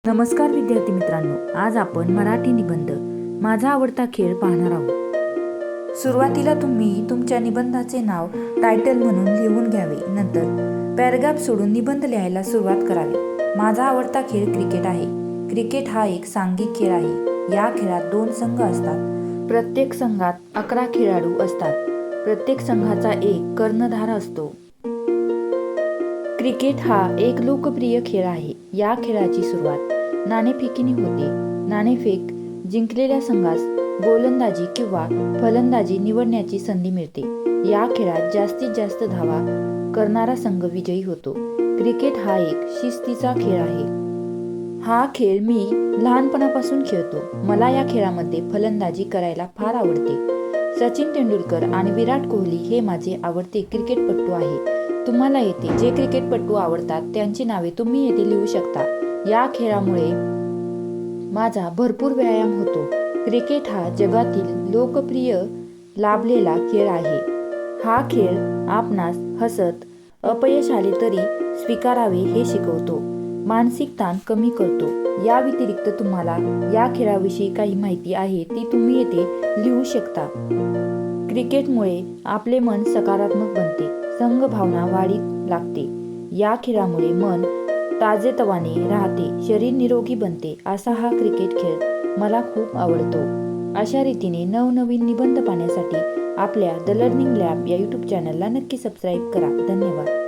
नमस्कार विद्यार्थी मित्रांनो, आज आपण मराठी निबंध माझा आवडता खेळ पाहणार आहोत। सुरुवातीला तुम्ही तुमच्या निबंधाचे नाव टायटल म्हणून लिहून घ्यावे। नंतर पॅराग्राफ सोडून निबंध लिहायला सुरुवात करावी। माझा आवडता खेळ क्रिकेट आहे। क्रिकेट हा एक सांघिक खेळ आहे। या खेळात 2 संघ असतात। प्रत्येक संघात 11 खेळाडू असतात। प्रत्येक संघाचा एक कर्णधार असतो। क्रिकेट हा एक लोकप्रिय खेळ आहे। या खेळाची सुरुवात नाणेफेकीने होते। नाणेफेक जिंकलेल्या संघास गोलंदाजी किंवा फलंदाजी निवडण्याची संधी मिळते। या खेळात जास्तीत जास्त धावा करणारा संघ विजयी होतो। क्रिकेट हा एक शिस्तीचा खेळ आहे। हा खेळ मी लहानपणापासून खेळतो। मला या खेळामध्ये फलंदाजी करायला फार आवडते। सचिन तेंडुलकर आणि विराट कोहली हे माझे आवडते क्रिकेटपटू आहे। तुम्हाला येथे जे क्रिकेटपटू आवडतात त्यांची नावे तुम्ही येथे लिहू शकता। या खेळामुळे माझा भरपूर व्यायाम होतो। क्रिकेट हा जगातील लोकप्रिय लाभलेला खेळ आहे। हा खेळ आपणास हसत अपयश आले तरी स्वीकारावे हे शिकवतो। मानसिक ताण कमी करतो। या व्यतिरिक्त तुम्हाला या खेळाविषयी काही माहिती आहे ती तुम्ही येथे लिहू शकता। क्रिकेटमुळे आपले मन सकारात्मक बनते। संघ भावना वाढीस लागते। या खेळामुळे मन ताजेतवाने राहते, शरीर निरोगी बनते। असा हा क्रिकेट खेळ मला खूप आवडतो। अशा रीतीने नवनवीन निबंध पाहण्यासाठी आपल्या द लर्निंग लॅब या यूट्यूब चॅनलला नक्की सबस्क्राईब करा। धन्यवाद।